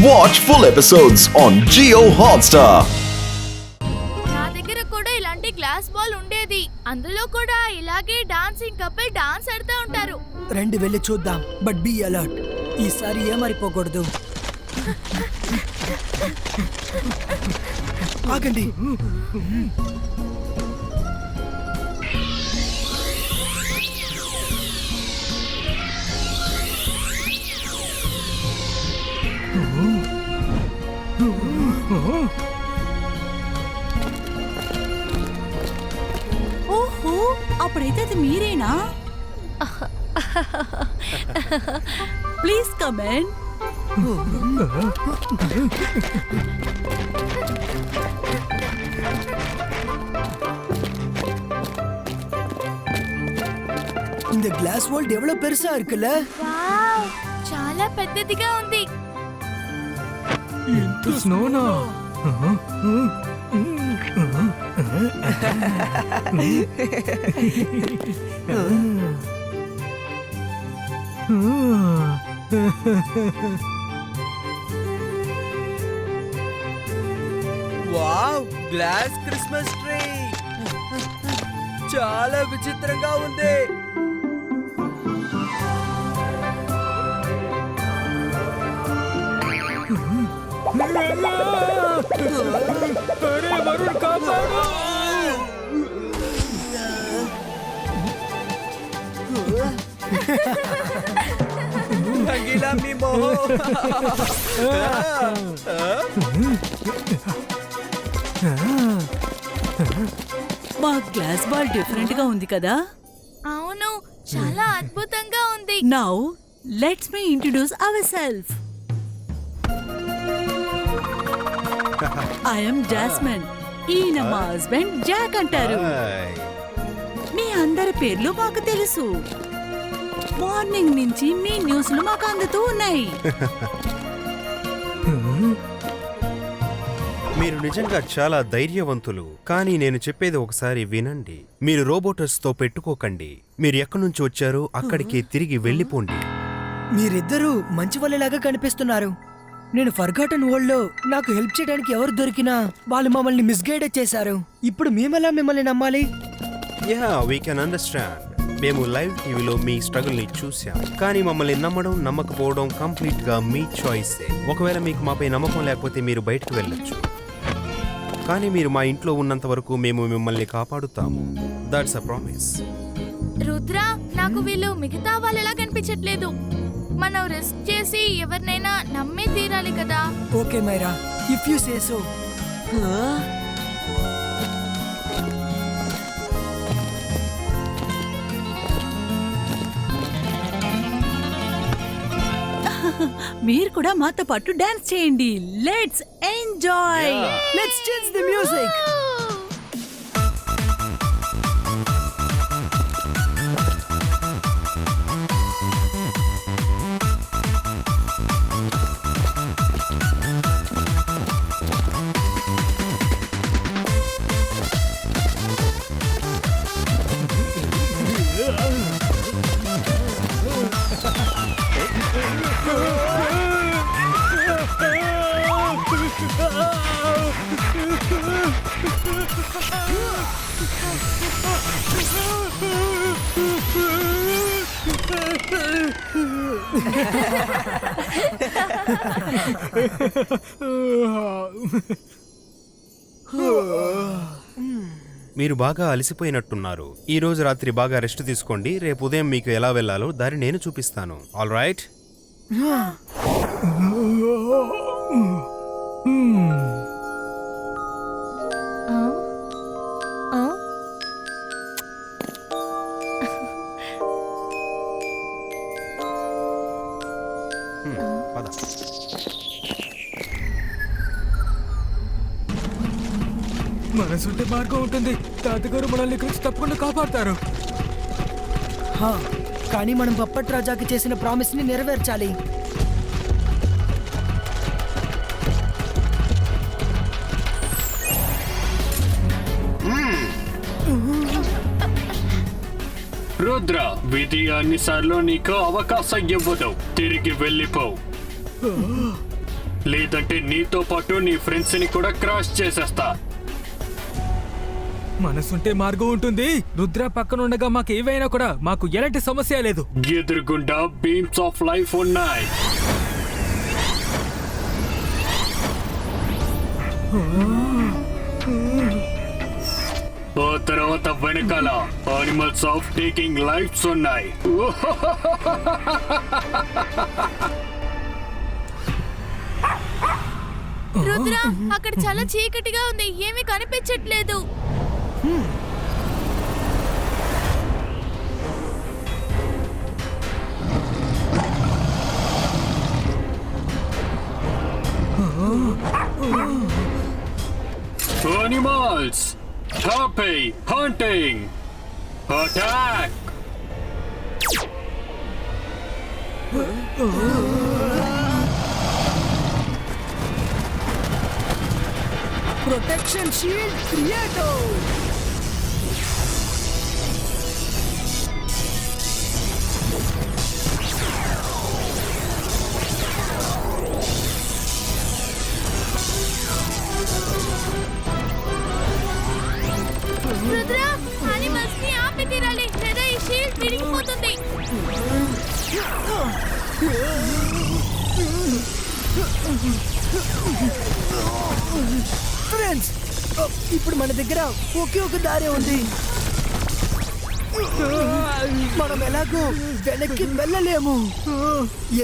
Watch full episodes on Jio Hotstar. నా దగ్గర కూడా ఇలాంటి గ్లాస్ బాల్ ఉండేది. అందులో కూడా ఇలాగే డాన్సింగ్ కపుల్ డాన్స్ ఆడుతూ ఉంటారు. రండి వెళ్ళి చూద్దాం. But be alert. ఈసారి ఏమరిపోకూడదు. ఆగండి. ఓహో, అప్పుడైతే అది మీరేనా? Please come in. இந்த கிளாஸ் வால் எவ்வளவு பெருசா இருக்குல்ல? వావ్, చాలా పెద్దదిగా ఉంది. ఇంత స్నోనా? వావ్, గ్లాస్ క్రిస్మస్ ట్రీ చాలా విచిత్రంగా ఉంది. అరే వరుణ్, కాపాడు! రంగీలా మీ మొహం. మా గ్లాస్ బాల్ డిఫరెంట్ గా ఉంది కదా. అవును, చాలా అద్భుతంగా ఉంది. Now let's me introduce our self. I'm jasmine. ఈయన మా హస్బెండ్ జాక్ అంటారు. మీ అందరి పేర్లు మాకు తెలుసు. మార్నింగ్ నుంచి మీ న్యూస్లు మాకు అందుతూ ఉన్నాయి. మీరు నిజంగా చాలా ధైర్యవంతులు. కానీ నేను చెప్పేది ఒకసారి వినండి. మీరు రోబోటర్స్ తో పెట్టుకోకండి. మీరు ఎక్కడి నుంచి వచ్చారో అక్కడికి తిరిగి వెళ్ళిపోండి. మీరిద్దరూ మంచి వాళ్ళలాగా కనిపిస్తున్నారు. నేను ఫర్గాటన్ వరల్డ్ లో నాకు హెల్ప్ చేయడానికి ఎవరు దొరికినా వాళ్ళు మమ్మల్ని మిస్గైడ్ చేశారు. ఇప్పుడు మేమెలా మిమ్మల్ని నమ్మాలి? Yeah, we can understand. మేము లైవ్ టీవీలో మీ స్ట్రగుల్ ని చూసాం. కానీ మమ్మల్ని నమ్మడం నమ్మకపోవడం కంప్లీట్ గా మీ చాయిసే. ఒకవేళ మీకు మాపై నమ్మకం లేకపోతే మీరు బయటకు వెళ్ళొచ్చు. కానీ మీరు మా ఇంట్లో ఉన్నంత వరకు మేము మిమ్మల్ని కాపాడుతాము. That's a promise. రుద్ర, నాకు వీళ్ళు మిగతా వాళ్ళలా కనిపించట్లేదు. మనం రిస్క్ చేసి ఎవరినైనా నమ్మే తీరాలి కదా. Okay Maira, if you say so. మీరు కూడా మాతో పాటు డాన్స్ చేయండి. Let's enjoy. Let's change the music. మీరు బాగా అలసిపోయినట్టున్నారు. ఈ రోజు రాత్రి బాగా రెస్ట్ తీసుకోండి. రేపు ఉదయం మీకు ఎలా వెళ్ళాలో దారి నేను చూపిస్తాను. All right? పద. మనసుంటే మార్గం ఉంటుంది. తాతగారు మనల్ని ఇక్కడ నుంచి తప్పకుండా కాపాడతారు. కానీ మనం పప్పట్ రాజాకి చేసిన ప్రామిస్ ని నెరవేర్చాలి. రుద్ర, విధి అన్నిసార్లు నీకు అవకాశం ఇవ్వదు. తిరిగి వెళ్ళిపో. లేదంటే నీతో పాటు నీ ఫ్రెండ్స్ ని కూడా క్రాష్ చేసేస్తా. మనసుంటే మార్గం ఉంటుంది. రుద్ర పక్కన ఉండగా మాకు ఏవైనా కూడా మాకు ఎలాంటి సమస్య లేదు. ఎదురుగుండా బీమ్స్ ఆఫ్ లైఫ్ ఉన్నాయి. ఆ తర్వాత వెనకాల అనిమల్స్ ఆఫ్ టేకింగ్ లైఫ్స్ ఉన్నాయి. రుద్ర, అక్కడ చాలా చీకటిగా ఉంది, ఏమీ కనిపించట్లేదు. Animals, happy hunting, attack. Protection shield క్రియేటో. రుద్ర, అనిమల్స్ ని ఆపి తీరాలి, లేదా ఈ షీల్డ్ విరిగిపోతుంది. ఫ్రెండ్స్, ఇప్పుడు మన దగ్గర ఒకే ఒక దారి ఉంది. మనం ఎలాగో వెనక్కి వెళ్ళలేము,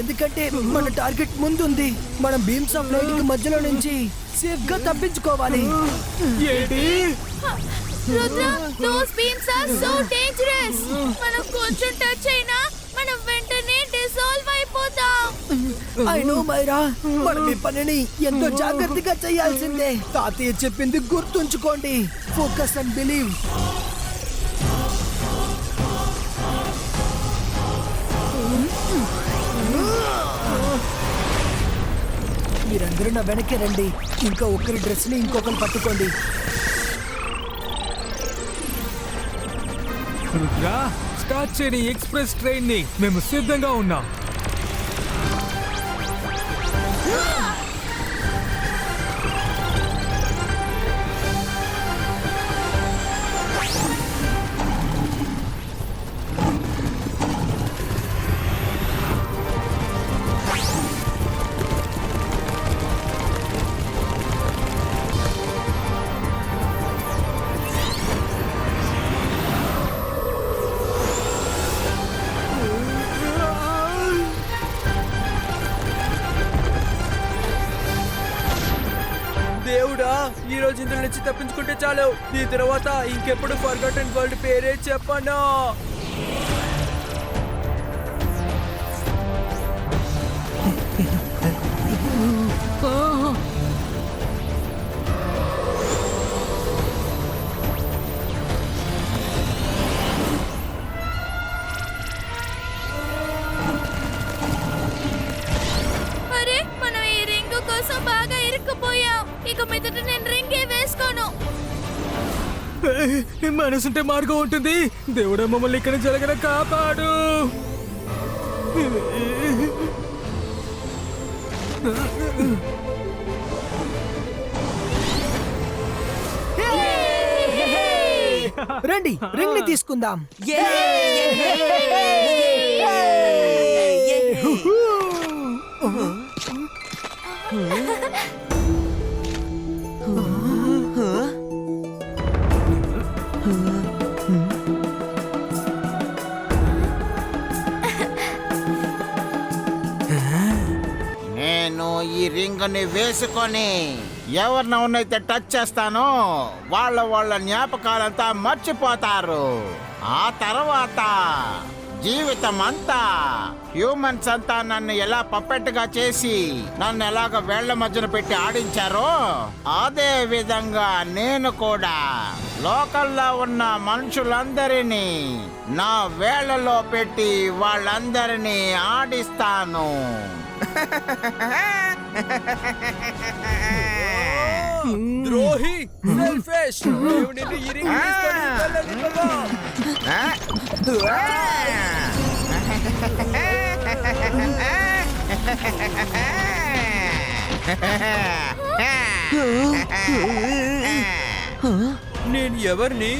ఎందుకంటే మన టార్గెట్ ముందుంది. మనం బీమ్స్ ఆఫ్ లైట్ కి మధ్యలో నుంచి సేఫ్ గా తప్పించుకోవాలి. ఏంటి? Rudra, those beams are so dangerous. మనం కొంచెం టచ్ అయినా మనం వెంటనే డిసాల్వ్ అయిపోతాం. ఐ నో మైరా, మనం ఈ పనిని ఎంతో జాగ్రత్తగా చేయాల్సిందే. తాతయ్య చెప్పింది గుర్తుంచుకోండి, ఫోకస్ అండ్ బిలీవ్. మీరందరూ నా వెనక్కి రండి. ఇంకా ఒకరి డ్రెస్ ని ఇంకొకరు పట్టుకోండి. రుద్ర, స్టార్ట్ చేయని ఎక్స్ప్రెస్ ట్రైన్ ని మేము సిద్ధంగా ఉన్నాం. దేవుడా, ఈ రోజు ఇందులో నుంచి తప్పించుకుంటే చాలు. ఈ తర్వాత ఇంకెప్పుడు ఫర్గాటన్ వరల్డ్ పేరే చెప్పను. అరే, మనం ఈ రింగ్ కోసం బాగా ఇరుక్కుపోయాం. ఇక మీదట నేను రింగే వేసుకోను. మనసుంటే మార్గం ఉంటుంది. దేవుడా, మమ్మల్ని ఇక్కడ జరగన కాపాడు. రండి, రింగ్ ని తీసుకుందాం. నేను ఈ రింగ్ని వేసుకొని ఎవరినైతే టచ్ చేస్తానో వాళ్ళ జ్ఞాపకాలంతా మర్చిపోతారు. ఆ తర్వాత జీవితం అంతా హ్యూమన్స్ అంతా నన్ను ఎలా పప్పెట్టుగా చేసి నన్ను ఎలాగ వేళ్ల మధ్యన పెట్టి ఆడించారో అదే విధంగా నేను కూడా లోకల్లో ఉన్న మనుషులందరినీ నా వేళ్లలో పెట్టి వాళ్ళందరినీ ఆడిస్తాను. ద్రోహి, సెల్ఫిష్, దేవుడు నిన్ను ఈ రింగ్ తీసుకొని వెళ్ళనివ్వను. నేను ఎవరిని?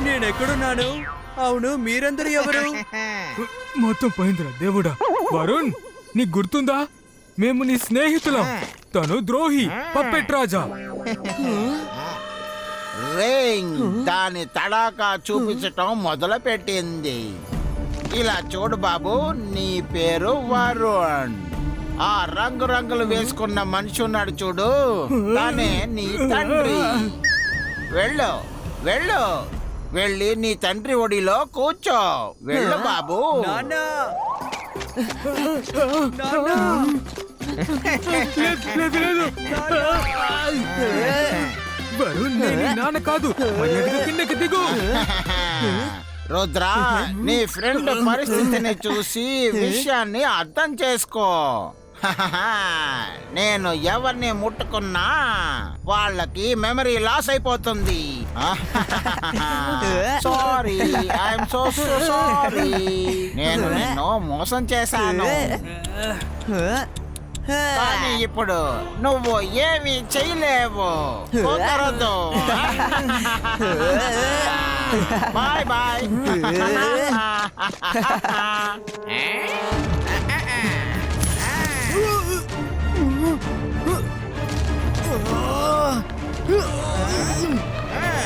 నేనెక్కడున్నాను? అవును, మీరందరూ ఎవరు? మొత్తం పోయిందిరా దేవుడా. వరుణ్, నీకు గుర్తుందా? మేము నీ స్నేహితులం. తను ద్రోహి, పప్పెట్ రాజా. రింగ్ దాని తడాకా చూపించటం మొదలు పెట్టింది. ఇలా చూడు బాబు, నీ పేరు వరుణ్. ఆ రంగులు వేసుకున్న మనిషి ఉన్నాడు చూడు, తనే నీ తండ్రి. వెళ్ళు వెళ్ళు, వెళ్ళి నీ తండ్రి ఒడిలో కూర్చో. వెళ్ళు బాబు. నాన్న! నాన్న! లేదు. వరుణ్, నేను నాన్న కాదు. మర్యాదగా కిందకి దిగు. రుద్ర, నీ ఫ్రెండ్ పరిస్థితిని చూసి విషయాన్ని అర్థం చేసుకో. నేను ఎవరిని ముట్టుకున్నా వాళ్ళకి మెమరీ లాస్ అయిపోతుంది. Sorry, I'm so sorry. నేను నిన్ను మోసం చేశాను. కానీ ఇప్పుడు నువ్వు ఏమీ చేయలేవు. కుదరదు. Bye bye.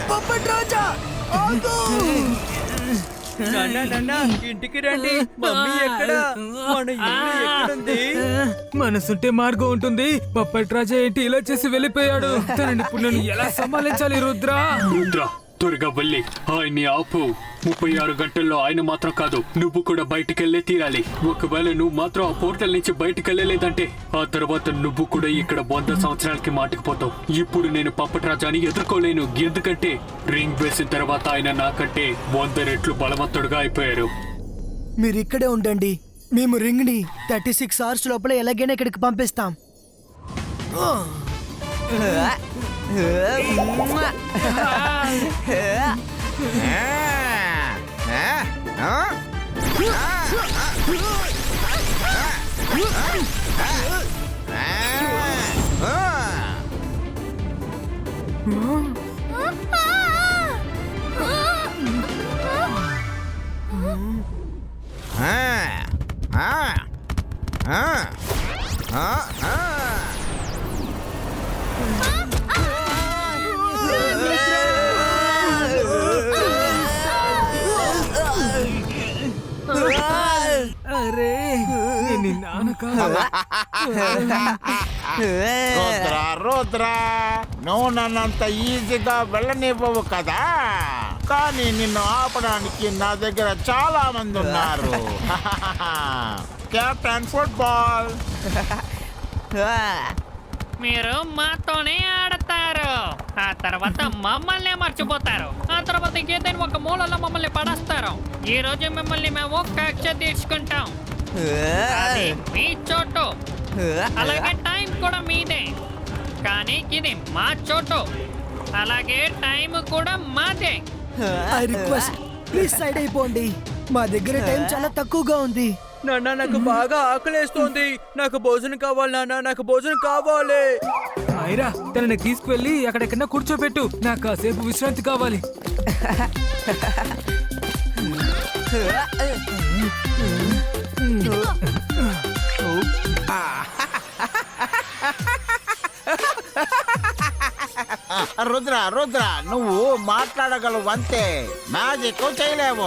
పప్పెట్ రాజా, ఆగు! నాన్న, ఇంటికి రండి. మమ్మీ ఎక్కడ? మన ఇల్లు ఎక్కడుంది? మనసుంటే మార్గం ఉంటుంది. పప్పెట్ రాజా ఏంటి ఇలా చేసి వెళ్ళిపోయాడు? తనని ఇప్పుడు నేను ఎలా సంభాలించాలి రుద్ర? త్వరగా వెళ్ళి ఆయన్ని ఆపు. 36 గంటల్లో ఆయన మాత్రం కాదు, నువ్వు కూడా బయటికెళ్లే తీరాలి. ఒకవేళ నువ్వు మాత్రం ఆ పోర్టల్ నుంచి బయటికెళ్ళలేదంటే ఆ తర్వాత నువ్వు కూడా ఇక్కడ 100 సంవత్సరాలకి మాటికిపోతావు. ఇప్పుడు నేను పప్పట్ రాజాని ఎదుర్కోలేను, ఎందుకంటే రింగ్ వేసిన తర్వాత ఆయన నాకంటే 100 రెట్లు బలవంతుడుగా అయిపోయారు. మీరు ఇక్కడే ఉండండి. మేము రింగ్ ని 36 అవర్స్ లోపల ఎలాగైనా ఇక్కడికి పంపిస్తాం. అరే, నీ నాన్న కాదు. రుద్ర, నువ్వు నన్నంత ఈజీగా వెళ్ళనివ్వవు కదా. కానీ నిన్ను ఆపడానికి నా దగ్గర చాలా మంది ఉన్నారు. Captain football. మీరు మాతోనే ఆడతారు, ఆ తర్వాత మమ్మల్ని మర్చిపోతారు, ఆ తర్వాత ఇంకేదైనా ఒక మూలలో మమ్మల్ని పడేస్తారు. ఈ రోజు మిమ్మల్ని మేము కక్ష తీర్చుకుంటాం. అది మీ చోటు, అలాగే టైం కూడా మీదే. కానీ ఇది మా చోటు, అలాగే టైం కూడా మాదే. ఐ రిక్వెస్ట్, ప్లీజ్ సైడ్ అయిపోండి. మా దగ్గర టైం చాలా తక్కువగా ఉంది. నాన్న, నాకు బాగా ఆకలేస్తోంది. నాకు భోజనం కావాలి నాన్న, నాకు భోజనం కావాలి. ఐరా, తనని తీసుకువెళ్ళి అక్కడెక్కడన్నా కూర్చోబెట్టు. నాకు కాసేపు విశ్రాంతి కావాలి. రుద్ర, నువ్వు మాట్లాడగలవు అంతే, మ్యాజిక్ చేయలేవు.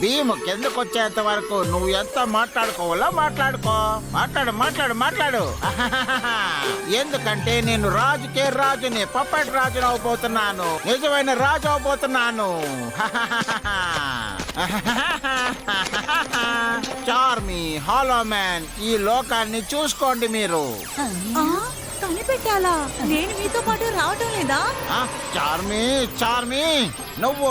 భీము కిందకు వచ్చేంత వరకు నువ్వు ఎంత మాట్లాడుకోవాలో మాట్లాడు. ఎందుకంటే నేను రాజుకే రాజుని, పప్పెట్ రాజుని అవబోతున్నాను, నిజమైన రాజు అవబోతున్నాను. చార్మి, హాలో మ్యాన్, ఈ లోకాన్ని చూసుకోండి మీరు. కనిపెట్టాలా? నేను మీతో పాటు రావటం లేదా? చార్మి, నువ్వు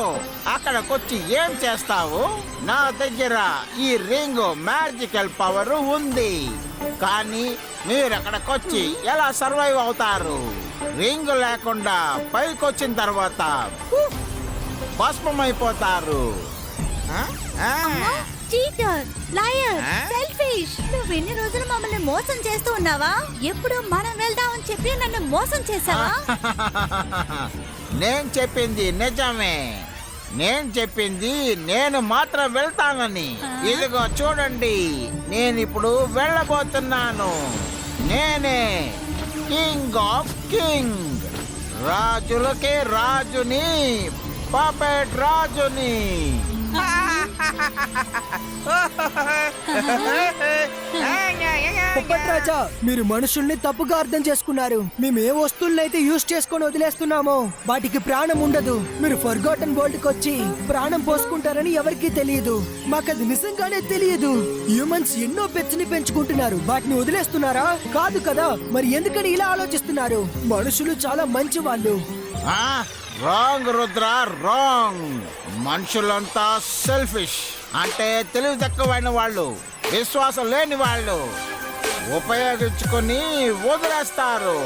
అక్కడికొచ్చి ఏం చేస్తావు? నా దగ్గర ఈ రింగ్ మ్యాజికల్ పవర్ ఉంది, కానీ మీరు అక్కడికొచ్చి ఎలా సర్వైవ్ అవుతారు? రింగ్ లేకుండా పైకొచ్చిన తర్వాత భస్మమైపోతారు. Cheater, liar, selfish. నువ్వు ఎన్ని రోజులు మమ్మల్ని మోసం చేస్తూ ఉన్నావా? ఎప్పుడు మనం వెళ్దామని చెప్పి నన్ను మోసం చేసావా? నేను చెప్పింది నిజమే. నేను చెప్పింది నేను మాత్రం వెళ్తానని. ఇదిగో చూడండి, నేను ఇప్పుడు వెళ్ళబోతున్నాను. నేనే కింగ్ ఆఫ్ కింగ్, రాజులకే రాజుని, పపెట్ రాజుని. పప్పెట్ రాజా, మీరు మనుషుల్ని తప్పుగా అర్థం చేసుకున్నారు. మేము ఏ వస్తువులనైతే యూజ్ చేసుకొని వదిలేస్తున్నామో వాటికి ప్రాణం ఉండదు. మీరు ఫర్గాటన్ వరల్డ్ కి వచ్చి ప్రాణం పోసుకుంటారని ఎవరికీ తెలియదు. మాకది నిజంగానే తెలియదు. హ్యూమన్స్ ఎన్నో పెట్స్ ని పెంచుకుంటున్నారు, వాటిని వదిలేస్తున్నారా? కాదు కదా, మరి ఎందుకని ఇలా ఆలోచిస్తున్నారు? మనుషులు చాలా మంచి వాళ్ళు. Wrong Rudra, wrong. మనుషులంతా సెల్ఫిష్, అంటే తెలివి తక్కువైన వాళ్ళు, విశ్వాసం లేని వాళ్ళు, ఉపయోగించుకొని వదిలేస్తారు.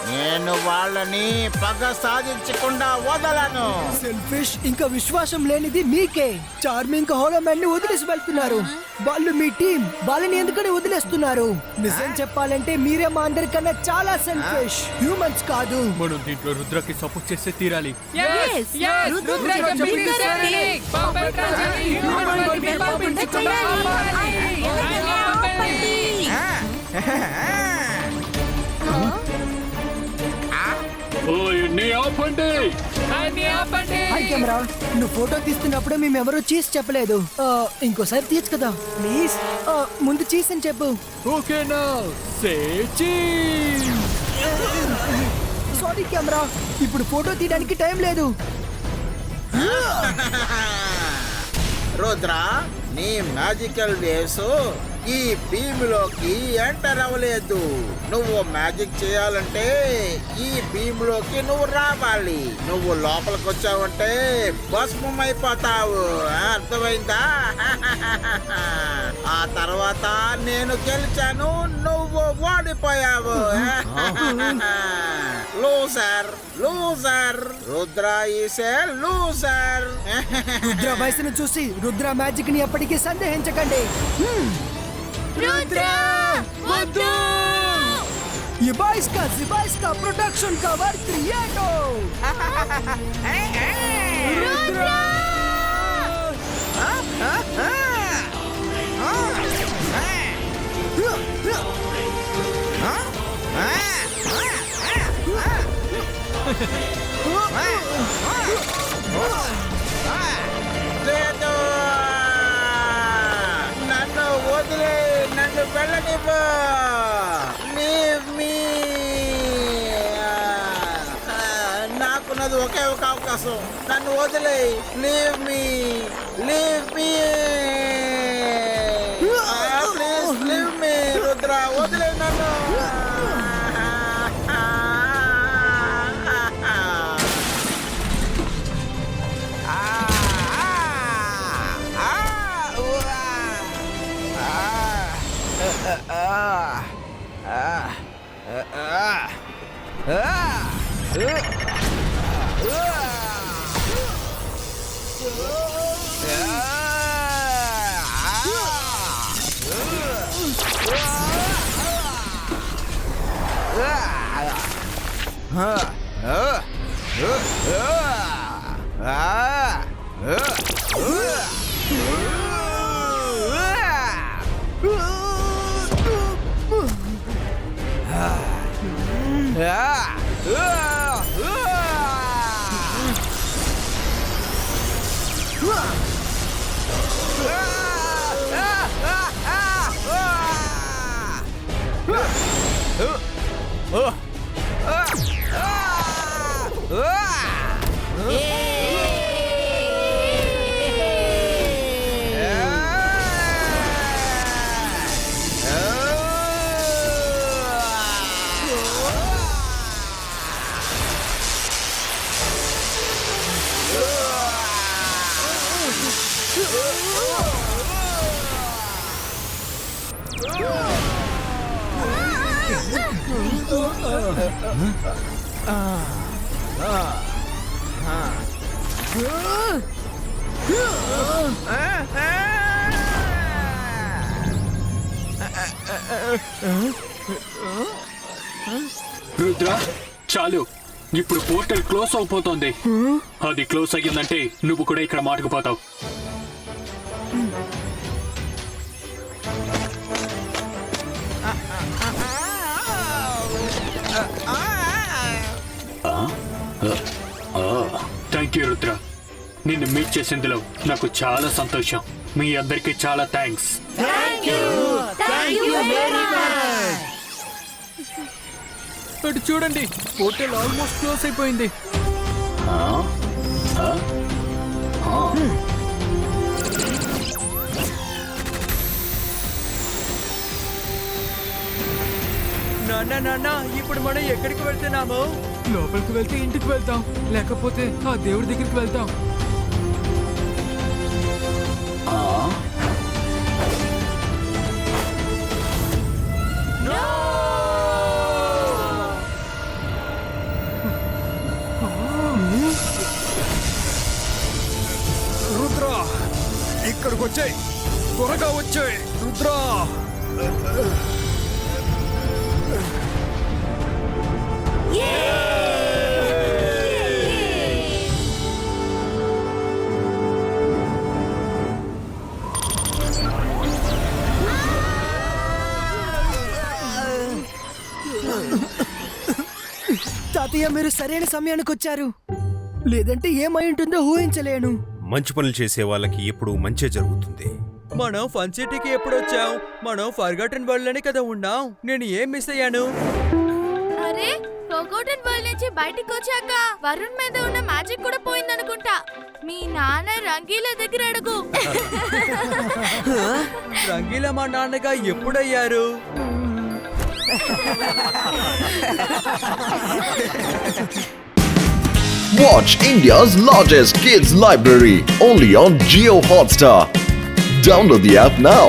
నేను వాళ్ళని పగ సాధించకుండా వదలను. సెల్ఫిష్ ఇంకా విశ్వాసం లేనిది మీకే. చార్మింగ్ హోలోమ్యాన్ ని వదిలేసి వెళ్తున్నారు. వాళ్ళు మీ టీం, వాళ్ళని ఎందుకని వదిలేస్తున్నారు? నిజం చెప్పాలంటే మీరే మా అందరికన్నా చాలా సెల్ఫిష్. హ్యూమన్స్ కాదు. మనం దీంట్లో రుద్రకి సపోర్ట్ చేస్తే తీరాలి. హాయ్ కెమెరా, నువ్వు ఫోటో తీస్తున్నప్పుడు మేమెవరూ చీజ్ చెప్పలేదు. ఇంకోసారి తీయచ్చు కదా ప్లీజ్. ముందు చీజ్ అని చెప్పు. ఓకేనా? సారీ కెమెరా, ఇప్పుడు ఫోటో తీయడానికి టైం లేదు. రుద్ర, నీ మ్యాజికల్ వేవ్స్ ఈ భీములోకి ఎంటర్ అవ్వలేదు. నువ్వు మ్యాజిక్ చేయాలంటే ఈ భీములోకి నువ్వు రావాలి. నువ్వు లోపలికి వచ్చావంటే భస్మం అయిపోతావు. అర్థమైందా? ఆ తర్వాత నేను గెలిచాను, నువ్వు ఓడిపోయావు. Loser, loser. Rudra is a loser. Rudra వయసును చూసి రుద్ర మ్యాజిక్ ని ఎప్పటికీ సందేహించకండి. Rudra, वद्दू! Zibaiska production cover creato. Rudra! నన్ను వదిలే, నన్ను వెళ్ళనివ్వు. Leave me. నాకున్నది ఒకే ఒక అవకాశం, నన్ను వదిలే. Leave me, leave me. Please leave me. Rudra, వదిలే నన్ను. రుద్ర చాలు, ఇప్పుడు పోర్టల్ క్లోజ్ అయిపోతుంది. అది క్లోజ్ అయ్యిందంటే నువ్వు కూడా ఇక్కడ మాటుకుపోతావు. థ్యాంక్ యూ రుద్ర, నిన్ను మీట్ చేసేందులో నాకు చాలా సంతోషం. మీ అందరికీ చాలా థ్యాంక్స్. అటు చూడండి, పోర్టల్ ఆల్మోస్ట్ క్లోజ్ అయిపోయింది. నాన్న ఇప్పుడు మనం ఎక్కడికి వెళ్తున్నాము? లోపలికి వెళ్తే ఇంటికి వెళ్తాం, లేకపోతే ఆ దేవుడి దగ్గరికి వెళ్తాం. రుద్ర, ఇక్కడికి వచ్చాయి, త్వరగా వచ్చాయి రుద్ర. తాతయ్య, మీరు సరైన సమయానికి వచ్చారు, లేదంటే ఏమై ఉంటుందో ఊహించలేను. మంచి పనులు చేసే వాళ్ళకి ఎప్పుడు మంచి జరుగుతుంది. మనం ఫన్ సిటీకి ఎప్పుడు వచ్చాం? మనం ఫర్గాటన్ వరల్డ్ అని కదా ఉన్నాం. నేను ఏం మిస్ అయ్యాను? అరే, ఫర్గాటన్ వరల్డ్ నుంచి బయటికి వచ్చాక వరుణ్ మీద ఉన్న మ్యాజిక్ కూడా పోయిందనుకుంటా. మీ నాన్న రంగీలా దగ్గర అడుగు. రంగీలా మా నాన్నగా ఎప్పుడయ్యారు? Watch India's largest kids library only on Jio Hotstar. Download the app now.